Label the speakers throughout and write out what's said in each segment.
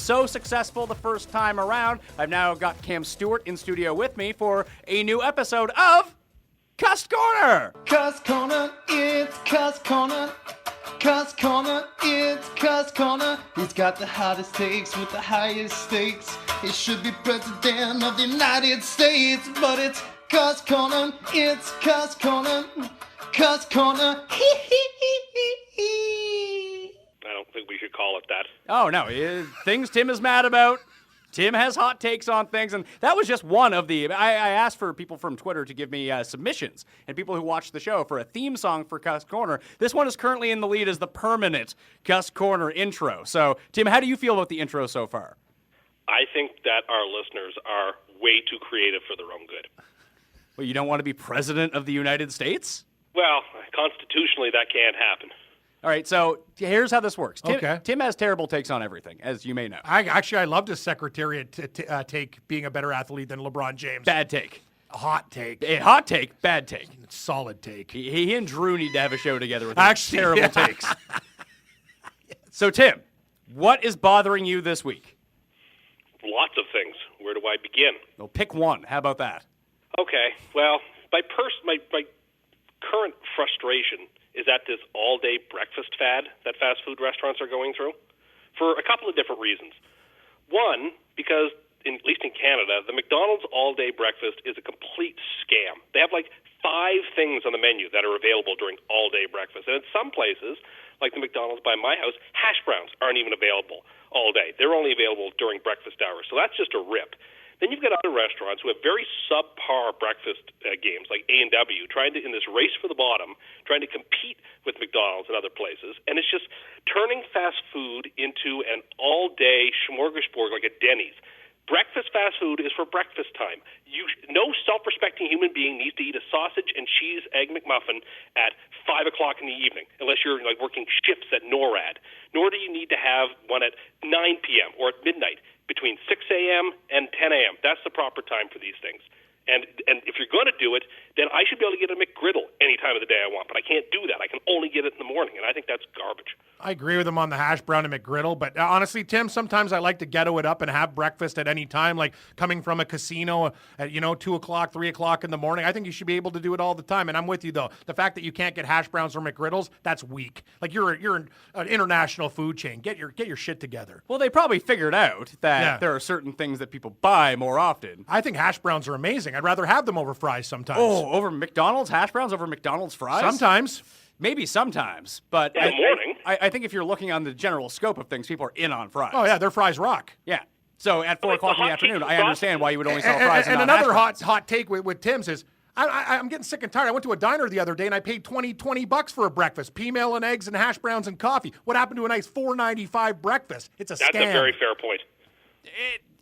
Speaker 1: was so successful the first time around, I've now got Cam Stewart in studio with me for a new episode of CUST Corner.
Speaker 2: CUST Corner, it's CUST Corner. CUST Corner, it's CUST Corner. He's got the hottest takes with the highest stakes. He should be president of the United States, but it's CUST Corner, it's CUST Corner. CUST Corner, hee hee hee hee hee.
Speaker 3: I don't think we should call it that.
Speaker 1: Oh, no, things Tim is mad about. Tim has hot takes on things, and that was just one of the... I asked for people from Twitter to give me submissions, and people who watch the show for a theme song for CUST Corner. This one is currently in the lead as the permanent CUST Corner intro. So, Tim, how do you feel about the intro so far?
Speaker 3: I think that our listeners are way too creative for their own good.
Speaker 1: Well, you don't want to be president of the United States?
Speaker 3: Well, constitutionally, that can't happen.
Speaker 1: All right, so here's how this works.
Speaker 4: Okay.
Speaker 1: Tim has terrible takes on everything, as you may know.
Speaker 4: I loved his secretariat take being a better athlete than LeBron James.
Speaker 1: Bad take.
Speaker 4: A hot take.
Speaker 1: A hot take, bad take.
Speaker 4: Solid take.
Speaker 1: He and Drew need to have a show together with
Speaker 4: Actually,
Speaker 1: terrible takes. So, Tim, what is bothering you this week?
Speaker 3: Lots of things. Where do I begin?
Speaker 1: Well, pick one. How about that?
Speaker 3: Okay, well, my current frustration is at this all-day breakfast fad that fast food restaurants are going through for a couple of different reasons. One, because, at least in Canada, the McDonald's all-day breakfast is a complete scam. They have like 5 things on the menu that are available during all-day breakfast. And in some places, like the McDonald's by my house, hash browns aren't even available all day. They're only available during breakfast hours. So that's just a rip. Then you've got other restaurants who have very subpar breakfast games, like A&W, trying to, in this race for the bottom, trying to compete with McDonald's and other places. And it's just turning fast food into an all-day smorgasbord like a Denny's. Breakfast fast food is for breakfast time. No self-respecting human being needs to eat a sausage and cheese egg McMuffin at 5 o'clock in the evening, unless you're like working shifts at NORAD. Nor do you need to have one at 9 p.m. or at midnight. Between 6 a.m. and 10 a.m. That's the proper time for these things. And if you're going to do it, then I should be able to get a McGriddle any time of the day I want. But I can't do that. I can only get it in the morning, and I think that's garbage.
Speaker 4: I agree with him on the hash brown and McGriddle, but honestly, Tim, sometimes I like to ghetto it up and have breakfast at any time, like coming from a casino at 2 o'clock, 3 o'clock in the morning. I think you should be able to do it all the time, and I'm with you, though. The fact that you can't get hash browns or McGriddles, that's weak. Like, you're an international food chain. Get your shit together.
Speaker 1: Well, they probably figured out that there are certain things that people buy more often.
Speaker 4: I think hash browns are amazing. I'd rather have them over fries sometimes.
Speaker 1: Oh, over McDonald's hash browns over McDonald's fries?
Speaker 4: Sometimes.
Speaker 1: Maybe sometimes, but
Speaker 3: in the morning.
Speaker 1: I think if you're looking on the general scope of things, people are in on fries.
Speaker 4: Oh, yeah, their fries rock.
Speaker 1: Yeah. So at 4 o'clock in the afternoon, I understand why you would only sell
Speaker 4: And,
Speaker 1: fries
Speaker 4: and
Speaker 1: not
Speaker 4: another
Speaker 1: hash browns.
Speaker 4: hot take with Tim's is, I'm getting sick and tired. I went to a diner the other day and I paid $20 for a breakfast, P-mail and eggs and hash browns and coffee. What happened to a nice $4.95 breakfast? It's a scam.
Speaker 3: That's a very fair point.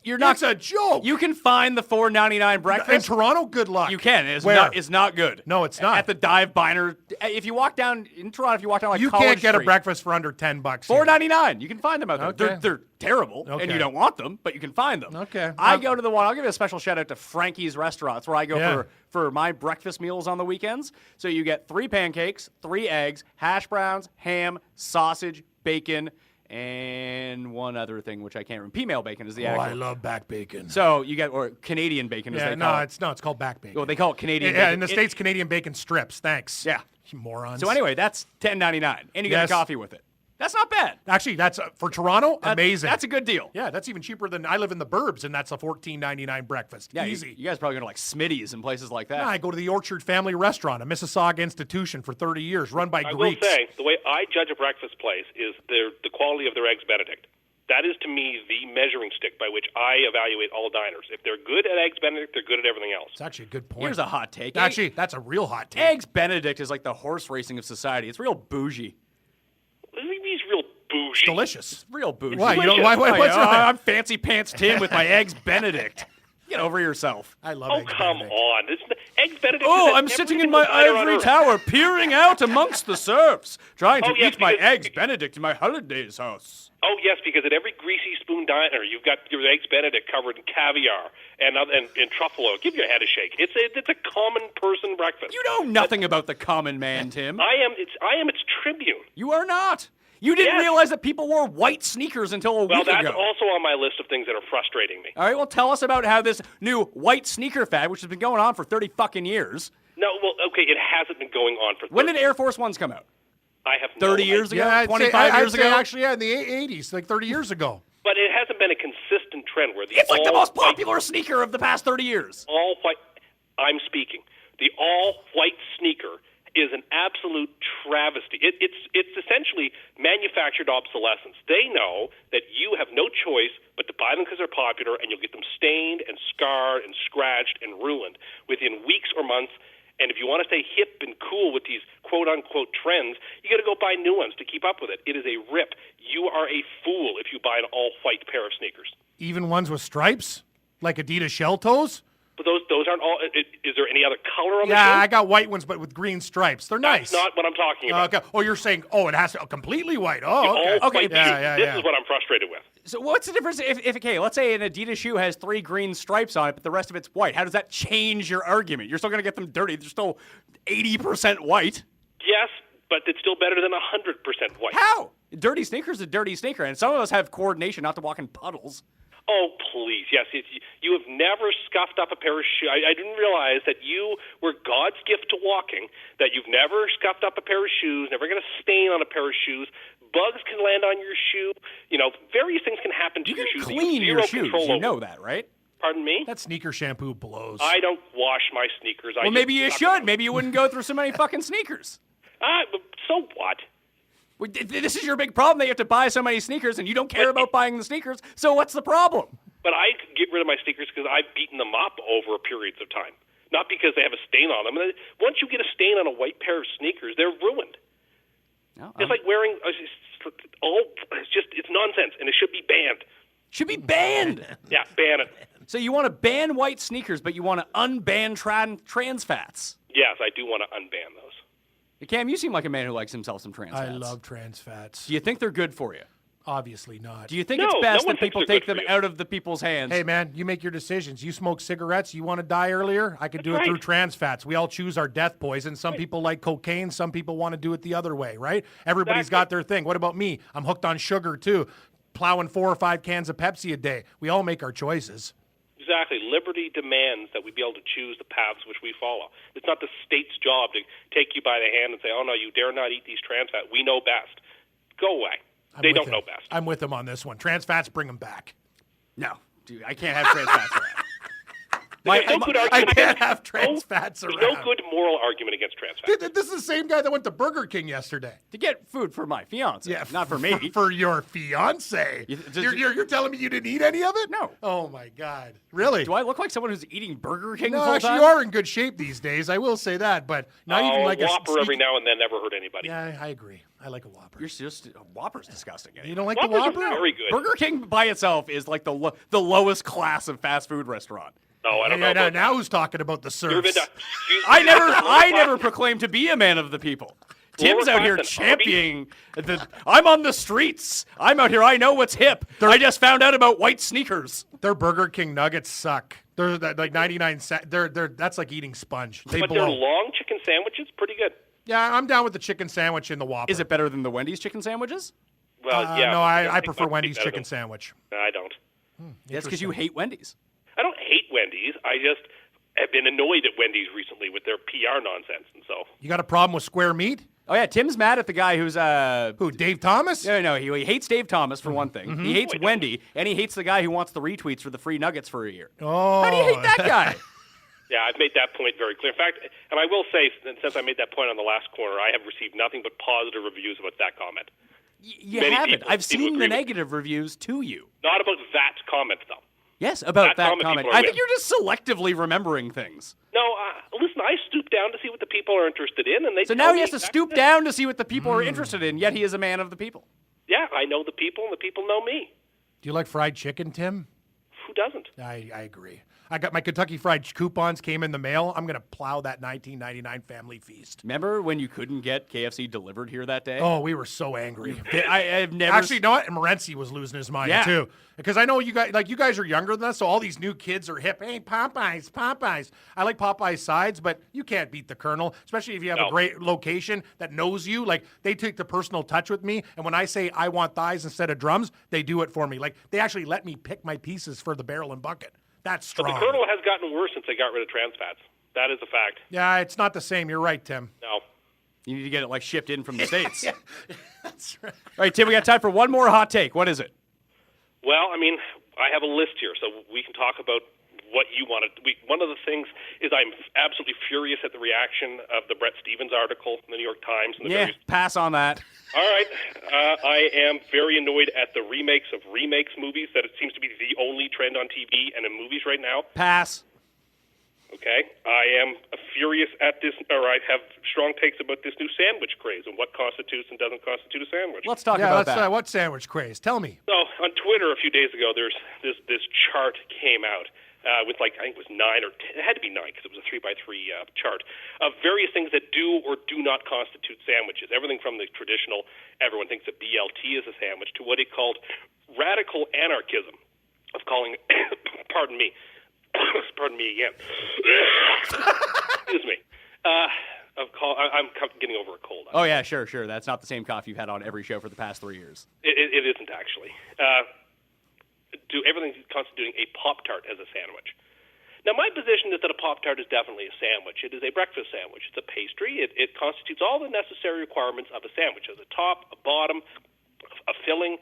Speaker 4: It's a joke.
Speaker 1: You can find the $4.99 breakfast
Speaker 4: in Toronto. Good luck.
Speaker 1: You can. It's
Speaker 4: Where?
Speaker 1: not good.
Speaker 4: No, it's not.
Speaker 1: At the dive diner. If you walk down in Toronto, if you walk down like
Speaker 4: you
Speaker 1: College
Speaker 4: can't get
Speaker 1: Street,
Speaker 4: a breakfast for under $10.
Speaker 1: $4.99. You can find them out there.
Speaker 4: Okay.
Speaker 1: They're terrible, and
Speaker 4: Okay.
Speaker 1: you don't want them, but you can find them.
Speaker 4: Okay.
Speaker 1: I go to the one. I'll give you a special shout out to Frankie's Restaurants, where I go for my breakfast meals on the weekends. So you get 3 pancakes, 3 eggs, hash browns, ham, sausage, bacon, and one other thing, which I can't remember. P-mail bacon is the actual.
Speaker 4: I love back bacon.
Speaker 1: So you get, or Canadian bacon as they call it.
Speaker 4: It's called back bacon.
Speaker 1: Well, they call it Canadian
Speaker 4: Yeah,
Speaker 1: bacon.
Speaker 4: in the States, Canadian bacon strips. Thanks.
Speaker 1: Yeah.
Speaker 4: You morons.
Speaker 1: So anyway, that's $10.99, and you get a coffee with it. That's not bad.
Speaker 4: Actually, that's for Toronto, amazing.
Speaker 1: That's a good deal.
Speaker 4: Yeah, that's even cheaper than I live in the burbs, and that's a $14.99 breakfast.
Speaker 1: Yeah,
Speaker 4: Easy.
Speaker 1: You guys probably go to like Smitty's and places like that.
Speaker 4: Yeah, I go to the Orchard Family Restaurant, a Mississauga institution for 30 years, run by
Speaker 3: I
Speaker 4: Greeks.
Speaker 3: will say, the way I judge a breakfast place is the quality of their eggs Benedict. That is, to me, the measuring stick by which I evaluate all diners. If they're good at eggs Benedict, they're good at everything else.
Speaker 4: It's actually a good point.
Speaker 1: Here's a hot take.
Speaker 4: Actually, that's a real hot take.
Speaker 1: Eggs Benedict is like the horse racing of society. It's real bougie.
Speaker 3: He's real bougie.
Speaker 4: Delicious.
Speaker 1: It's real bougie.
Speaker 4: Why? You
Speaker 3: Delicious.
Speaker 4: know, what's wrong?
Speaker 1: I'm fancy pants Tim with my eggs Benedict. Get over yourself.
Speaker 4: I love
Speaker 3: Oh,
Speaker 4: eggs
Speaker 3: come
Speaker 4: Benedict.
Speaker 3: on. Eggs Benedict
Speaker 1: Oh,
Speaker 3: is at
Speaker 1: I'm
Speaker 3: every
Speaker 1: sitting in
Speaker 3: single
Speaker 1: my
Speaker 3: diner on
Speaker 1: ivory
Speaker 3: Earth.
Speaker 1: tower, peering out amongst the serfs, trying to
Speaker 3: Oh, yes,
Speaker 1: eat my
Speaker 3: because-
Speaker 1: eggs Benedict in my holiday's house.
Speaker 3: Oh, yes, because at every greasy spoon diner, you've got your eggs Benedict covered in caviar and truffle oil. Give your head a shake. It's a common person breakfast.
Speaker 1: You know nothing about the common man, Tim.
Speaker 3: I am its tribune.
Speaker 1: You are not. You didn't
Speaker 3: Yes.
Speaker 1: realize that people wore white sneakers until a
Speaker 3: Well,
Speaker 1: week
Speaker 3: that's
Speaker 1: ago.
Speaker 3: also on my list of things that are frustrating me.
Speaker 1: All right, well, tell us about how this new white sneaker fad, which has been going on for 30 fucking years.
Speaker 3: No, well, okay, it hasn't been going on for 30
Speaker 1: When did Air Force Ones come out?
Speaker 3: I have no
Speaker 1: 30
Speaker 3: idea.
Speaker 1: years ago?
Speaker 4: Yeah,
Speaker 1: 25 years ago?
Speaker 4: Actually, yeah, in the 80s, like 30 years ago.
Speaker 3: But it hasn't been a consistent trend where the
Speaker 1: It's like the most
Speaker 3: all-white-
Speaker 1: popular sneaker of the past 30 years.
Speaker 3: all white. I'm speaking. The all-white sneaker is an absolute travesty. It's essentially manufactured obsolescence. They know that you have no choice but to buy them because they're popular, and you'll get them stained and scarred and scratched and ruined within weeks or months. And if you want to stay hip and cool with these quote-unquote trends, you got to go buy new ones to keep up with it. It is a rip. You are a fool if you buy an all-white pair of sneakers.
Speaker 4: Even ones with stripes, like Adidas shell toes.
Speaker 3: But those aren't all. Is there any other color on the
Speaker 4: Yeah,
Speaker 3: shoe?
Speaker 4: I got white ones, but with green stripes. They're nice.
Speaker 3: That's not what I'm talking about.
Speaker 4: Okay. Oh, you're saying, it has to completely white. Oh, okay.
Speaker 3: All white
Speaker 1: Okay,
Speaker 3: shoes. This is what I'm frustrated with.
Speaker 1: So what's the difference if okay, let's say an Adidas shoe has 3 green stripes on it, but the rest of it's white. How does that change your argument? You're still going to get them dirty. They're still 80% white.
Speaker 3: Yes, but it's still better than 100% white.
Speaker 1: How? Dirty sneaker's a dirty sneaker, and some of us have coordination not to walk in puddles.
Speaker 3: Oh, please. Yes, you have never scuffed up a pair of shoes. I didn't realize that you were God's gift to walking, that you've never scuffed up a pair of shoes, never got a stain on a pair of shoes. Bugs can land on your shoe. Various things can happen to
Speaker 1: You
Speaker 3: your
Speaker 1: can
Speaker 3: shoes. that
Speaker 1: clean
Speaker 3: you
Speaker 1: your
Speaker 3: have
Speaker 1: shoes.
Speaker 3: zero control
Speaker 1: You
Speaker 3: over.
Speaker 1: know that, right?
Speaker 3: Pardon me?
Speaker 4: That sneaker shampoo blows.
Speaker 3: I don't wash my sneakers.
Speaker 1: Well, maybe you should. Maybe you wouldn't go through so many fucking sneakers.
Speaker 3: But so what?
Speaker 1: Well, this is your big problem that you have to buy so many sneakers, and you don't care about buying the sneakers. So what's the problem?
Speaker 3: But I get rid of my sneakers because I've beaten them up over periods of time. Not because they have a stain on them. Once you get a stain on a white pair of sneakers, they're ruined.
Speaker 1: No,
Speaker 3: It's like wearing it's nonsense, and it should be banned.
Speaker 1: should be banned.
Speaker 3: Yeah, ban it.
Speaker 1: So you want to ban white sneakers, but you want to unban trans fats.
Speaker 3: Yes, I do want to unban those.
Speaker 1: Cam, you seem like a man who likes himself some trans fats.
Speaker 4: I love trans fats.
Speaker 1: Do you think they're good for you?
Speaker 4: Obviously not.
Speaker 1: Do you think
Speaker 3: No,
Speaker 1: it's
Speaker 3: no
Speaker 1: best
Speaker 3: one
Speaker 1: that
Speaker 3: thinks
Speaker 1: people
Speaker 3: they're
Speaker 1: take
Speaker 3: good
Speaker 1: them
Speaker 3: for you.
Speaker 1: out of the people's hands?
Speaker 4: Hey, man, you make your decisions. You smoke cigarettes. You want to die earlier? I could do
Speaker 3: That's
Speaker 4: it through
Speaker 3: right.
Speaker 4: trans fats. We all choose our death poison. Some people like cocaine. Some people want to do it the other way, right? Everybody's
Speaker 3: Exactly.
Speaker 4: got their thing. What about me? I'm hooked on sugar, too. Plowing 4 or 5 cans of Pepsi a day. We all make our choices.
Speaker 3: Exactly. Liberty demands that we be able to choose the paths which we follow. It's not the state's job to take you by the hand and say, oh, no, you dare not eat these trans fats. We know best. Go away. They don't know best.
Speaker 4: I'm with him on this one. Trans fats, bring them back.
Speaker 1: No, dude, I can't have trans fats around.
Speaker 3: There's no good
Speaker 4: I
Speaker 3: argument
Speaker 4: can't
Speaker 3: against-
Speaker 4: have trans
Speaker 3: no-
Speaker 4: fats
Speaker 3: there's
Speaker 4: around.
Speaker 3: no good moral argument against trans fats.
Speaker 4: This is the same guy that went to Burger King yesterday.
Speaker 1: To get food for my fiance, not for me.
Speaker 4: For your fiance. You're telling me you didn't eat any of it?
Speaker 1: No.
Speaker 4: Oh, my God. Really?
Speaker 1: Do I look like someone who's eating Burger King
Speaker 4: No,
Speaker 1: full
Speaker 4: actually,
Speaker 1: time?
Speaker 4: you are in good shape these days. I will say that, but not even like
Speaker 3: Whopper
Speaker 4: a
Speaker 3: every now and then never hurt anybody.
Speaker 4: Yeah, I agree. I like a Whopper.
Speaker 1: You're just Whopper's disgusting.
Speaker 4: You don't like
Speaker 3: Whoppers
Speaker 4: the
Speaker 3: are
Speaker 4: Whopper?
Speaker 3: very good.
Speaker 1: Burger King by itself is like the lowest class of fast food restaurant.
Speaker 3: No, I don't know.
Speaker 4: Yeah,
Speaker 3: about
Speaker 4: now who's talking about the
Speaker 3: You've been
Speaker 4: serfs?
Speaker 3: to- excuse me,
Speaker 1: I never proclaimed to be a man of the people. Tim's out here
Speaker 3: class than Arby's?
Speaker 1: championing I'm on the streets. I'm out here. I know what's hip. I just found out about white sneakers.
Speaker 4: Their Burger King nuggets suck. They're like 99 cents. They're that's like eating sponge. They
Speaker 3: But their
Speaker 4: blow.
Speaker 3: long chicken sandwiches, pretty good.
Speaker 4: Yeah, I'm down with the chicken sandwich in the Whopper.
Speaker 1: Is it better than the Wendy's chicken sandwiches?
Speaker 3: Well, yeah.
Speaker 4: No, I
Speaker 3: think
Speaker 4: prefer
Speaker 3: that's
Speaker 4: Wendy's
Speaker 3: better
Speaker 4: chicken
Speaker 3: than-
Speaker 4: sandwich.
Speaker 3: I don't.
Speaker 1: That's because you hate Wendy's.
Speaker 3: I don't hate Wendy's. I just have been annoyed at Wendy's recently with their PR nonsense, and so
Speaker 4: You got a problem with square meat?
Speaker 1: Oh yeah, Tim's mad at the guy who's
Speaker 4: Who, Dave Thomas?
Speaker 1: No, he hates Dave Thomas for one thing. He hates
Speaker 3: Wait,
Speaker 1: Wendy, and he hates the guy who wants the retweets for the free nuggets for a year.
Speaker 4: Oh.
Speaker 1: How do you hate that guy?
Speaker 3: yeah, I've made that point very clear. In fact, and I will say, since I made that point on the last corner, I have received nothing but positive reviews about that comment.
Speaker 1: You
Speaker 3: Many
Speaker 1: haven't.
Speaker 3: people-
Speaker 1: I've
Speaker 3: people
Speaker 1: seen the
Speaker 3: agree with-
Speaker 1: negative reviews to you.
Speaker 3: Not about that comment, though.
Speaker 1: Yes, about
Speaker 3: That
Speaker 1: that
Speaker 3: comment
Speaker 1: comment.
Speaker 3: people are
Speaker 1: I think
Speaker 3: with.
Speaker 1: you're just selectively remembering things.
Speaker 3: No, listen, I stoop down to see what the people are interested in, and they
Speaker 1: So
Speaker 3: tell
Speaker 1: now
Speaker 3: me
Speaker 1: he has to
Speaker 3: exactly
Speaker 1: stoop
Speaker 3: that.
Speaker 1: down to see what the people are interested in, yet he is a man of the people.
Speaker 3: Yeah, I know the people, and the people know me.
Speaker 4: Do you like fried chicken, Tim?
Speaker 3: Who doesn't?
Speaker 4: I agree. I got my Kentucky Fried coupons came in the mail. I'm going to plow that $19.99 family feast.
Speaker 1: Remember when you couldn't get KFC delivered here that day?
Speaker 4: Oh, we were so angry.
Speaker 1: I've never.
Speaker 4: Actually, you know what? Morency was losing his mind,
Speaker 1: Yeah.
Speaker 4: too. Because I know you guys are younger than us, so all these new kids are hip. Hey, Popeyes, Popeyes. I like Popeyes sides, but you can't beat the Colonel, especially if you have a great location that knows you. Like, they take the personal touch with me, and when I say I want thighs instead of drums, they do it for me. Like, they actually let me pick my pieces for the barrel and bucket. That's strong.
Speaker 3: But the Colonel has gotten worse since they got rid of Transfats. That is a fact.
Speaker 4: Yeah, it's not the same. You're right, Tim.
Speaker 3: No.
Speaker 1: You need to get it like shipped in from the States.
Speaker 4: Yeah, that's right.
Speaker 1: All right, Tim, we got time for one more hot take. What is it?
Speaker 3: Well, I mean, I have a list here, so we can talk about what you wanted. One of the things is I'm absolutely furious at the reaction of the Brett Stevens article in the New York Times. And the
Speaker 1: Pass on that.
Speaker 3: All right. I am very annoyed at the remakes of remakes movies, that it seems to be the only trend on TV and in movies right now.
Speaker 1: Pass.
Speaker 3: Okay. I am furious at this, or I have strong takes about this new sandwich craze and what constitutes and doesn't constitute a sandwich.
Speaker 1: Let's talk about that.
Speaker 4: What sandwich craze? Tell me.
Speaker 3: So on Twitter a few days ago, there's this chart came out with I think it was 9 or 10, it had to be 9 because it was a 3x3 chart of various things that do or do not constitute sandwiches. Everything from the traditional, everyone thinks that BLT is a sandwich, to what he called radical anarchism of calling, pardon me again. Excuse me. I'm getting over a cold.
Speaker 1: Oh, yeah, sure. That's not the same cough you've had on every show for the past 3 years.
Speaker 3: It isn't, actually. Do everything constituting a Pop-Tart as a sandwich. Now, my position is that a Pop-Tart is definitely a sandwich. It is a breakfast sandwich. It's a pastry. It constitutes all the necessary requirements of a sandwich. As a top, a bottom, a filling.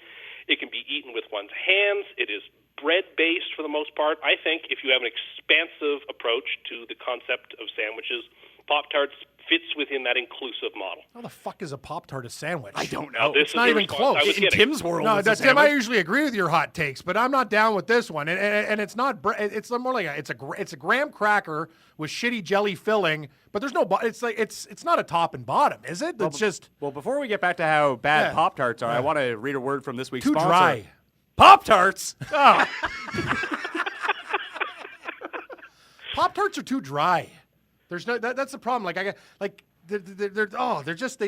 Speaker 3: It can be eaten with one's hands. It is bread-based for the most part. I think if you have an expansive approach to the concept of sandwiches, Pop-Tarts fits within that inclusive model.
Speaker 4: How the fuck is a Pop-Tart a sandwich?
Speaker 1: I don't know.
Speaker 3: This
Speaker 4: It's not even close.
Speaker 1: In Tim's world,
Speaker 4: No,
Speaker 1: it's a
Speaker 4: Tim, I
Speaker 1: sandwich.
Speaker 4: usually agree with your hot takes, but I'm not down with this one. And it's not. It's more like it's a graham cracker with shitty jelly filling, but there's no. It's not a top and bottom, is it? It's just
Speaker 1: Well, before we get back to how bad
Speaker 4: Yeah.
Speaker 1: Pop-Tarts are, I want to read a word from this week's
Speaker 4: too
Speaker 1: sponsor.
Speaker 4: dry.
Speaker 1: Pop-Tarts!
Speaker 4: Oh. Pop-Tarts are too dry. There's no. That's the problem. They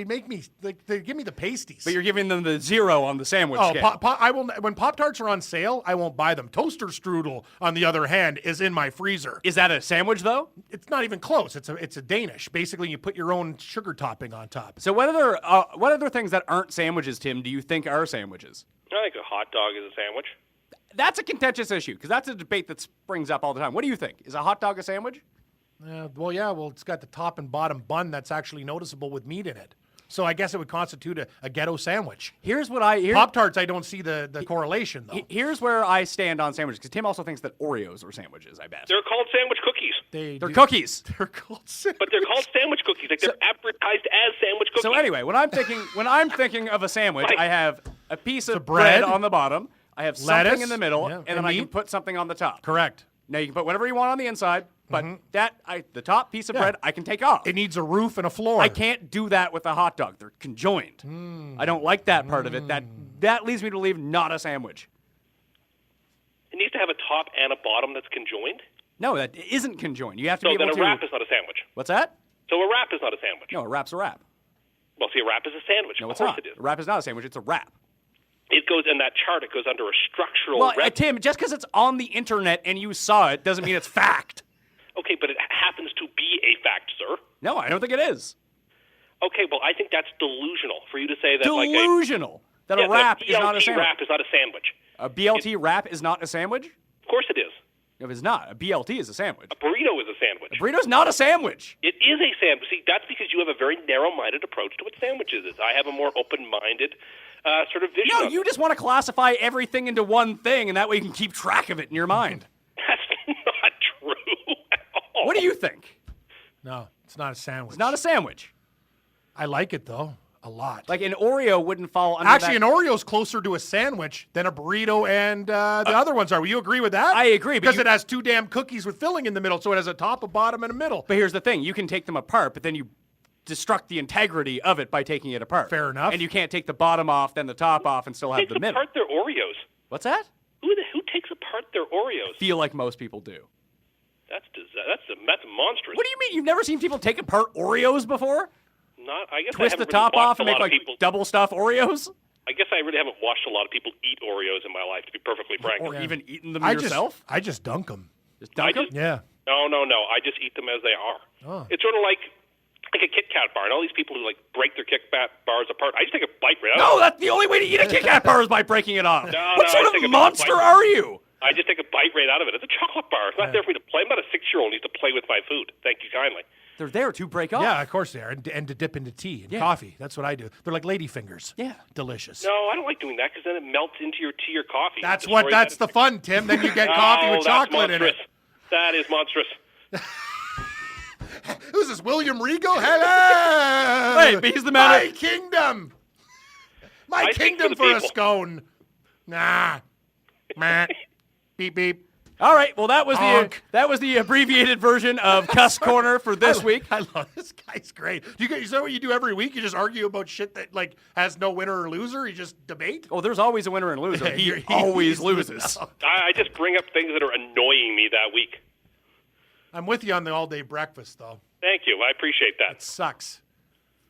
Speaker 4: make me they give me the pasties.
Speaker 1: But you're giving them the 0 on the sandwich scale.
Speaker 4: I will when Pop-Tarts are on sale, I won't buy them. Toaster strudel, on the other hand, is in my freezer.
Speaker 1: Is that a sandwich, though?
Speaker 4: It's not even close. It's a Danish. Basically, you put your own sugar topping on top.
Speaker 1: So what other things that aren't sandwiches, Tim, do you think are sandwiches?
Speaker 3: I think a hot dog is a sandwich.
Speaker 1: That's a contentious issue, because that's a debate that springs up all the time. What do you think? Is a hot dog a sandwich?
Speaker 4: Well, it's got the top and bottom bun that's actually noticeable with meat in it. So I guess it would constitute a ghetto sandwich.
Speaker 1: Here's what
Speaker 4: Pop-Tarts, I don't see the correlation, though.
Speaker 1: Here's where I stand on sandwiches, because Tim also thinks that Oreos are sandwiches, I bet.
Speaker 3: They're called sandwich cookies.
Speaker 1: They're cookies.
Speaker 4: They're called sandwiches.
Speaker 3: But they're called sandwich cookies. Like, they're advertised as sandwich cookies.
Speaker 1: So anyway, when I'm thinking of a sandwich,
Speaker 3: Right.
Speaker 1: I have a piece of
Speaker 4: bread.
Speaker 1: bread on the bottom, I have something
Speaker 4: Lettuce.
Speaker 1: in the middle,
Speaker 4: Yeah.
Speaker 1: and then
Speaker 4: And
Speaker 1: I can
Speaker 4: meat.
Speaker 1: put something on the top.
Speaker 4: Correct.
Speaker 1: Now you can put whatever you want on the inside, but the top piece of
Speaker 4: Yeah.
Speaker 1: bread I can take off.
Speaker 4: It needs a roof and a floor.
Speaker 1: I can't do that with a hot dog. They're conjoined. I don't like that part of it. That leads me to believe not a sandwich.
Speaker 3: It needs to have a top and a bottom that's conjoined.
Speaker 1: No, that isn't conjoined. You have to
Speaker 3: So
Speaker 1: be
Speaker 3: then
Speaker 1: able
Speaker 3: a
Speaker 1: to.
Speaker 3: wrap is not a sandwich.
Speaker 1: What's that?
Speaker 3: So a wrap is not a sandwich.
Speaker 1: No, a wrap's a wrap.
Speaker 3: Well, see, a wrap is a sandwich.
Speaker 1: No,
Speaker 3: of
Speaker 1: it's
Speaker 3: course
Speaker 1: not.
Speaker 3: it is.
Speaker 1: A wrap is not a sandwich. It's a wrap.
Speaker 3: It goes in that chart. It goes under a structural.
Speaker 1: Well,
Speaker 3: rep-
Speaker 1: Tim, just because it's on the internet and you saw it doesn't mean it's fact.
Speaker 3: Okay, but it happens to be a fact, sir.
Speaker 1: No, I don't think it is.
Speaker 3: Okay, well, I think that's delusional for you to say that.
Speaker 1: Delusional that a wrap is not a
Speaker 3: BLT
Speaker 1: sandwich.
Speaker 3: wrap is not a sandwich.
Speaker 1: A BLT wrap is not a sandwich?
Speaker 3: Of course it is.
Speaker 1: If it's not, a BLT is a sandwich.
Speaker 3: A burrito is a sandwich.
Speaker 1: Burrito's not a sandwich.
Speaker 3: It is a sandwich. See, that's because you have a very narrow-minded approach to what sandwiches is. I have a more open-minded sort of vision.
Speaker 1: No,
Speaker 3: of
Speaker 1: you
Speaker 3: it.
Speaker 1: just want to classify everything into one thing, and that way you can keep track of it in your mind.
Speaker 3: That's not true at all.
Speaker 1: What do you think?
Speaker 4: No, it's not a sandwich.
Speaker 1: It's not a sandwich.
Speaker 4: I like it, though, a lot.
Speaker 1: Like an Oreo wouldn't fall under
Speaker 4: Actually,
Speaker 1: that.
Speaker 4: an Oreo's closer to a sandwich than a burrito and the other ones are. Will you agree with that?
Speaker 1: I agree, but
Speaker 4: Because
Speaker 1: you-
Speaker 4: it has two damn cookies with filling in the middle, so it has a top, a bottom, and a middle.
Speaker 1: But here's the thing. You can take them apart, but then you destruct the integrity of it by taking it apart.
Speaker 4: Fair enough.
Speaker 1: And you can't take the bottom off, then the top off, and still have
Speaker 3: Takes
Speaker 1: the middle.
Speaker 3: apart their Oreos.
Speaker 1: What's that?
Speaker 3: Who takes apart their Oreos?
Speaker 1: Feel like most people do.
Speaker 3: That's monstrous.
Speaker 1: What do you mean? You've never seen people take apart Oreos before?
Speaker 3: Not, I guess
Speaker 1: Twist
Speaker 3: I
Speaker 1: the
Speaker 3: haven't
Speaker 1: top
Speaker 3: really
Speaker 1: off
Speaker 3: watched
Speaker 1: and
Speaker 3: a
Speaker 1: make
Speaker 3: lot of
Speaker 1: like
Speaker 3: people.
Speaker 1: double stuff Oreos?
Speaker 3: I guess I really haven't watched a lot of people eat Oreos in my life, to be perfectly frank.
Speaker 1: Or even eaten them
Speaker 4: I
Speaker 1: yourself?
Speaker 4: I just dunk them.
Speaker 1: Just dunk them?
Speaker 4: Yeah.
Speaker 3: No. I just eat them as they are.
Speaker 4: Oh.
Speaker 3: It's sort of like a Kit Kat bar, and all these people who like break their Kit Kat bars apart. I just take a bite right out.
Speaker 1: No, that's the only way to eat a Kit Kat bar is by breaking it off.
Speaker 3: No,
Speaker 1: What
Speaker 3: I
Speaker 1: sort
Speaker 3: take
Speaker 1: of
Speaker 3: a
Speaker 1: monster
Speaker 3: bite.
Speaker 1: are you?
Speaker 3: I just take a bite right out of it. It's a chocolate bar. It's not there for me to play. I'm not a 6-year-old who needs to play with my food. Thank you kindly.
Speaker 1: They're there to break off.
Speaker 4: Yeah, of course they are. And to dip into tea and coffee. That's what I do. They're like lady fingers.
Speaker 1: Yeah.
Speaker 4: Delicious.
Speaker 3: No, I don't like doing that because then it melts into your tea or coffee.
Speaker 4: That's
Speaker 3: Destroys
Speaker 4: that's
Speaker 3: that.
Speaker 4: the fun, Tim. Then you get coffee with
Speaker 3: that's
Speaker 4: chocolate in it.
Speaker 3: monstrous. That is monstrous.
Speaker 4: Who's this, William Regal? Hello!
Speaker 1: Hey, but he's the man.
Speaker 4: My kingdom! My
Speaker 3: I speak
Speaker 4: kingdom
Speaker 3: for the
Speaker 4: for a
Speaker 3: people.
Speaker 4: scone. Nah. Meh. Beep, beep.
Speaker 1: All right, well, that
Speaker 4: Honk.
Speaker 1: was the abbreviated version of CUST Corner for this week.
Speaker 4: I love this guy's great. Is that what you do every week? You just argue about shit that like has no winner or loser? You just debate?
Speaker 1: Oh, there's always a winner and loser. He
Speaker 4: He-
Speaker 1: always
Speaker 4: he's-
Speaker 1: loses.
Speaker 3: I just bring up things that are annoying me that week.
Speaker 4: I'm with you on the all-day breakfast, though.
Speaker 3: Thank you. I appreciate that.
Speaker 4: It sucks.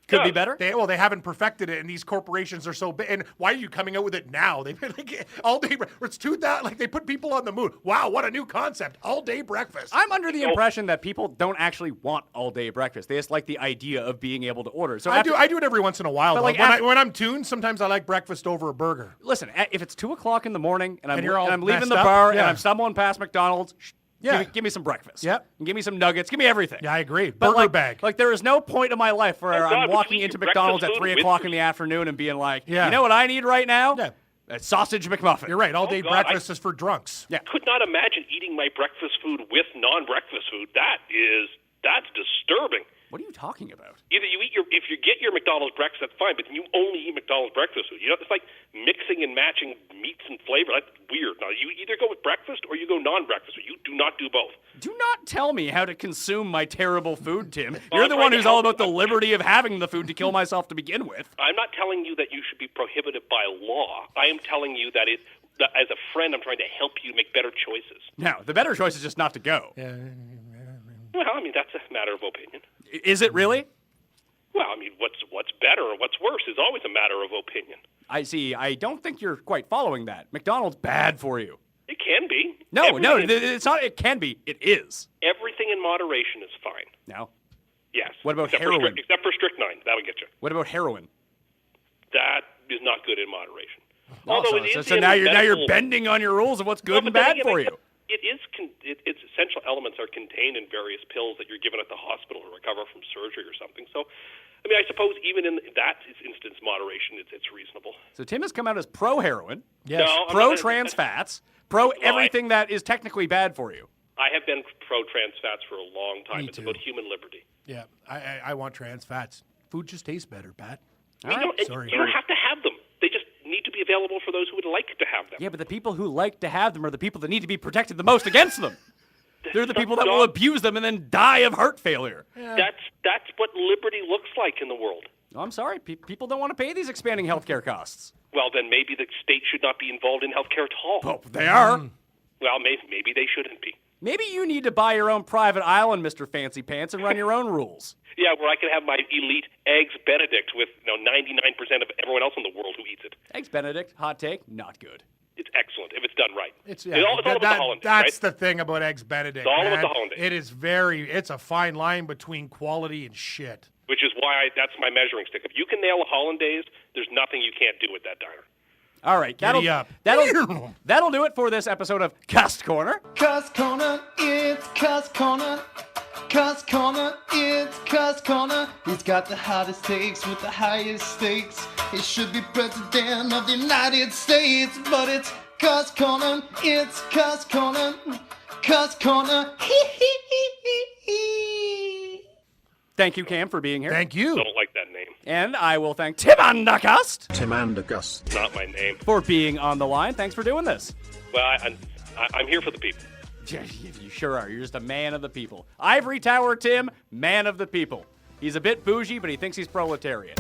Speaker 1: Could be
Speaker 3: Yeah.
Speaker 1: better.
Speaker 4: They haven't perfected it, and these corporations are so big. And why are you coming out with it now? They've been like all day. It's 2000. Like they put people on the moon. Wow, what a new concept! All day breakfast.
Speaker 1: I'm under the impression that people don't actually want all-day breakfast. They just like the idea of being able to order. So
Speaker 4: I do it every once in a while.
Speaker 1: But
Speaker 4: Though.
Speaker 1: like
Speaker 4: When I'm tuned, sometimes I like breakfast over a burger.
Speaker 1: Listen, if it's 2 o'clock in the morning and I'm,
Speaker 4: And you're all
Speaker 1: and I'm leaving
Speaker 4: messed
Speaker 1: the
Speaker 4: up,
Speaker 1: bar and
Speaker 4: yeah.
Speaker 1: I'm stumbling past McDonald's,
Speaker 4: Yeah.
Speaker 1: give me some breakfast.
Speaker 4: Yep.
Speaker 1: And give me some nuggets. Give me everything.
Speaker 4: Yeah, I agree.
Speaker 1: But
Speaker 4: Burger bag.
Speaker 1: Like there is no point in my life where
Speaker 3: Oh, God,
Speaker 1: I'm
Speaker 3: but
Speaker 1: walking
Speaker 3: you eat
Speaker 1: into
Speaker 3: your
Speaker 1: McDonald's at
Speaker 3: breakfast
Speaker 1: 3
Speaker 3: food
Speaker 1: o'clock
Speaker 3: with
Speaker 1: in the afternoon and being like,
Speaker 4: Yeah.
Speaker 1: you know what I need right now?
Speaker 4: Yeah.
Speaker 1: A sausage McMuffin.
Speaker 4: You're right. All day
Speaker 3: God,
Speaker 4: breakfast is for drunks.
Speaker 1: Yeah.
Speaker 3: Could not imagine eating my breakfast food with non-breakfast food. That's disturbing.
Speaker 1: What are you talking about?
Speaker 3: Either if you get your McDonald's breakfast, that's fine, but then you only eat McDonald's breakfast food. You know, it's like mixing and matching meats and flavor. That's weird. Now, you either go with breakfast or you go non-breakfast food. You do not do both.
Speaker 1: Do not tell me how to consume my terrible food, Tim.
Speaker 3: Well,
Speaker 1: You're
Speaker 3: I'm
Speaker 1: the
Speaker 3: trying
Speaker 1: one
Speaker 3: to
Speaker 1: who's all
Speaker 3: help
Speaker 1: about the
Speaker 3: you.
Speaker 1: liberty of having the food to kill myself to begin with.
Speaker 3: I'm not telling you that you should be prohibited by law. I am telling you that as a friend, I'm trying to help you make better choices.
Speaker 1: Now, the better choice is just not to go.
Speaker 4: Yeah.
Speaker 3: Well, I mean, that's a matter of opinion.
Speaker 1: Is it really?
Speaker 3: Well, I mean, what's better or what's worse is always a matter of opinion.
Speaker 1: I see. I don't think you're quite following that. McDonald's bad for you.
Speaker 3: It can be.
Speaker 1: No,
Speaker 3: Everything-
Speaker 1: it's not. It can be. It is.
Speaker 3: Everything in moderation is fine.
Speaker 1: Now,
Speaker 3: Yes.
Speaker 1: What about
Speaker 3: except
Speaker 1: heroin?
Speaker 3: Except for strychnine. That would get you.
Speaker 1: what about heroin?
Speaker 3: That is not good in moderation.
Speaker 1: Also,
Speaker 3: Although it is
Speaker 1: so
Speaker 3: in
Speaker 1: now you're
Speaker 3: medical-
Speaker 1: bending on your rules of what's good
Speaker 3: Well,
Speaker 1: and
Speaker 3: but then
Speaker 1: bad
Speaker 3: again,
Speaker 1: for you.
Speaker 3: Its essential elements are contained in various pills that you're given at the hospital to recover from surgery or something. So, I mean, I suppose even in that instance, moderation, it's reasonable.
Speaker 1: So Tim has come out as pro heroin,
Speaker 4: Yes.
Speaker 3: No, I'm
Speaker 1: pro
Speaker 3: not-
Speaker 1: trans fats, pro everything that is technically bad for you.
Speaker 3: I have been pro-trans fats for a long time.
Speaker 4: Me
Speaker 3: It's
Speaker 4: too.
Speaker 3: about human liberty.
Speaker 4: Yeah. I want trans fats. Food just tastes better, Pat.
Speaker 3: You don't have to have them. They just need to be available for those who would like to have them.
Speaker 1: Yeah, but the people who like to have them are the people that need to be protected the most against them. They're the people that will abuse them and then die of heart failure.
Speaker 3: That's what liberty looks like in the world.
Speaker 1: Oh, I'm sorry. People don't want to pay these expanding healthcare costs.
Speaker 3: Well, then maybe the state should not be involved in healthcare at all.
Speaker 1: Oh, they are.
Speaker 3: Well, maybe they shouldn't be.
Speaker 1: Maybe you need to buy your own private island, Mr. Fancy Pants, and run your own rules.
Speaker 3: Yeah, where I can have my elite Eggs Benedict with 99% of everyone else in the world who eats it.
Speaker 1: Eggs Benedict, hot take, not good.
Speaker 3: It's excellent if it's done right.
Speaker 4: It's
Speaker 3: all about the hollandaise,
Speaker 4: That's
Speaker 3: right?
Speaker 4: the thing about Eggs Benedict.
Speaker 3: It's all about
Speaker 4: man.
Speaker 3: the hollandaise.
Speaker 4: It is it's a fine line between quality and shit.
Speaker 3: Which is why that's my measuring stick. If you can nail a hollandaise, there's nothing you can't do at that diner.
Speaker 1: All right,
Speaker 4: Giddy up.
Speaker 1: that'll do it for this episode of CUST Corner.
Speaker 2: CUST Corner, it's CUST Corner. CUST Corner, it's CUST Corner. He's got the hottest takes with the highest stakes. He should be president of the United States, but it's CUST Corner, it's CUST Corner. CUST Corner, hee hee hee hee hee.
Speaker 1: Thank you, Cam, for being here.
Speaker 4: Thank you.
Speaker 3: Don't like that name.
Speaker 1: And I will thank Tim Andercust
Speaker 5: Tim Andercust.
Speaker 3: It's not my name.
Speaker 1: for being on the line. Thanks for doing this.
Speaker 3: Well, I'm here for the people.
Speaker 1: Yeah, you sure are. You're just a man of the people. Ivory Tower Tim, man of the people. He's a bit bougie, but he thinks he's proletariat.